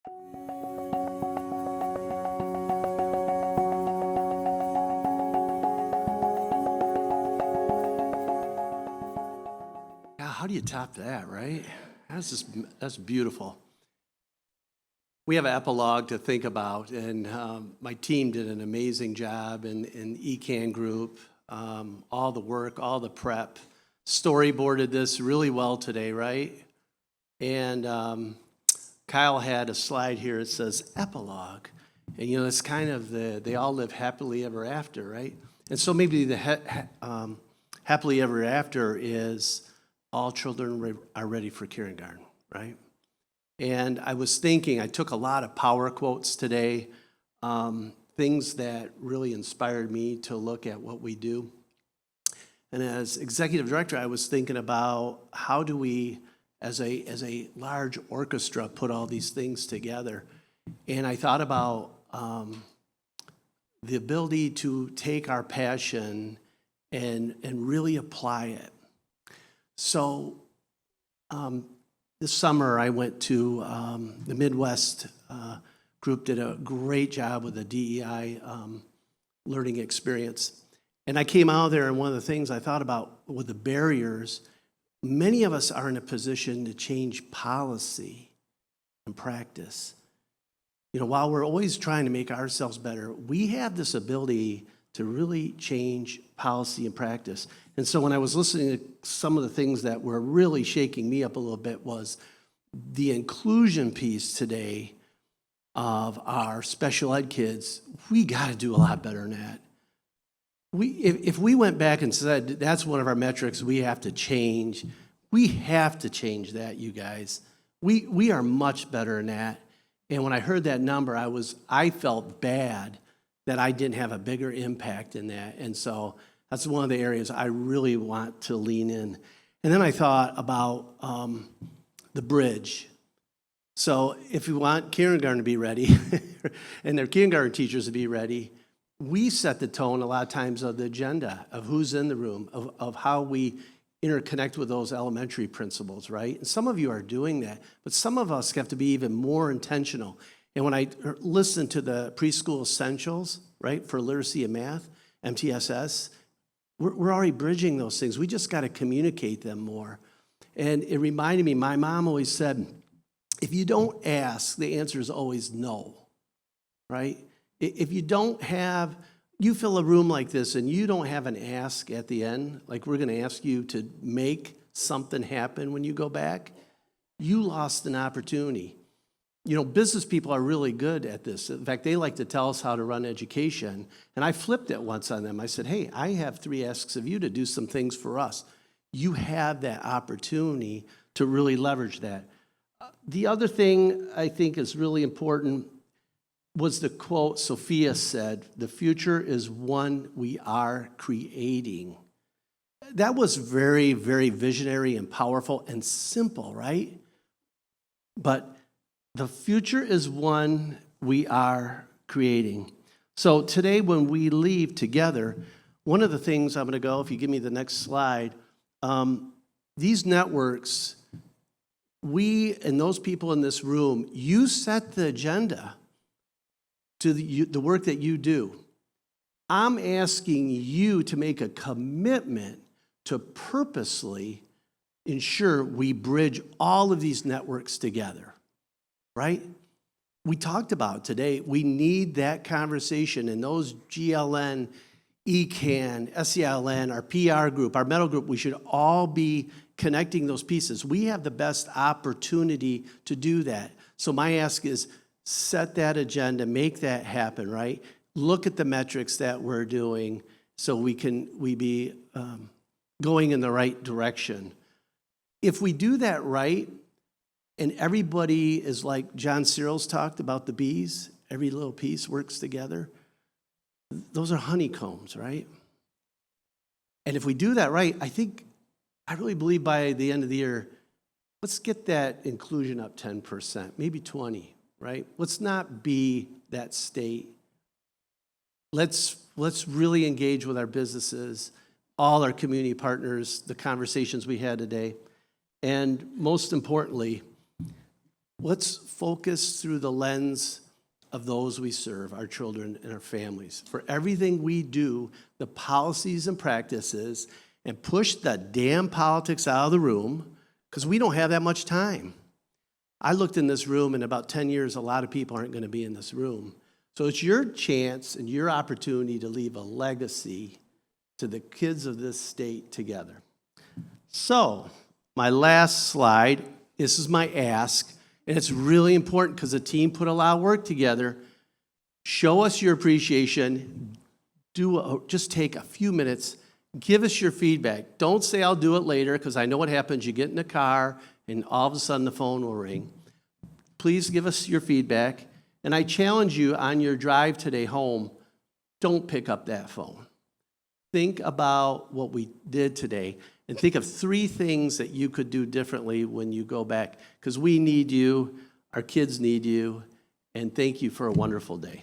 Yeah, how do you top that, right? That's beautiful. We have an epilogue to think about, and my team did an amazing job in ECAN group, all the work, all the prep, storyboarded this really well today, right? And Kyle had a slide here. It says epilogue, and it's kind of they all live happily ever after, right? And so maybe the happily ever after is all children are ready for kindergarten, right? And I was thinking, I took a lot of power quotes today, things that really inspired me to look at what we do. And as executive director, I was thinking about how do we, as a large orchestra, put all these things together. And I thought about the ability to take our passion and really apply it. So this summer, I went to the Midwest group, did a great job with the DEI learning experience. And I came out there, and one of the things I thought about with the barriers, many of us are in a position to change policy and practice. While we're always trying to make ourselves better, we have this ability to really change policy and practice. And so when I was listening to some of the things that were really shaking me up a little bit was the inclusion piece today of our special ed kids. We got to do a lot better than that. If we went back and said that's one of our metrics we have to change, we have to change that, you guys. We are much better than that. And when I heard that number, I felt bad that I didn't have a bigger impact in that. And so that's one of the areas I really want to lean in. And then I thought about the bridge. So if we want kindergarten to be ready and their kindergarten teachers to be ready, we set the tone a lot of times of the agenda of who's in the room, of how we interconnect with those elementary principals, right? And some of you are doing that, but some of us have to be even more intentional. And when I listen to the preschool essentials, right, for literacy and math, MTSS, we're already bridging those things. We just got to communicate them more. And it reminded me, my mom always said, if you don't ask, the answer is always no, right? If you don't have, you fill a room like this and you don't have an ask at the end, like we're going to ask you to make something happen when you go back, you lost an opportunity. Business people are really good at this. In fact, they like to tell us how to run education. And I flipped it once on them. I said, hey, I have 3 asks of you to do some things for us. You have that opportunity to really leverage that. The other thing I think is really important was the quote Sophia said, the future is one we are creating. That was very, very visionary and powerful and simple, right? But the future is one we are creating. So today when we leave together, one of the things I'm going to go, if you give me the next slide, these networks, we and those people in this room, you set the agenda to the work that you do. I'm asking you to make a commitment to purposely ensure we bridge all of these networks together. Right? We talked about today, we need that conversation, and those GLN, ECAN, SELN, our PR group, our METAL group, we should all be connecting those pieces. We have the best opportunity to do that. So my ask is set that agenda, make that happen, right? Look at the metrics that we're doing so we be going in the right direction. If we do that right, and everybody is like John Cyril's talked about the bees, every little piece works together. Those are honeycombs, right? And if we do that right, I really believe by the end of the year, let's get that inclusion up 10%, maybe 20%, right? Let's not be that state. Let's really engage with our businesses, all our community partners, the conversations we had today. And most importantly, let's focus through the lens of those we serve, our children and our families. For everything we do, the policies and practices, and push the damn politics out of the room, because we don't have that much time. I looked in this room, in about 10 years, a lot of people aren't going to be in this room. So it's your chance and your opportunity to leave a legacy to the kids of this state together. So my last slide, this is my ask, and it's really important because the team put a lot of work together. Show us your appreciation. Just take a few minutes. Give us your feedback. Don't say I'll do it later, because I know what happens. You get in the car and all of a sudden the phone will ring. Please give us your feedback. And I challenge you on your drive today home, don't pick up that phone. Think about what we did today and think of 3 things that you could do differently when you go back, because we need you, our kids need you, and thank you for a wonderful day.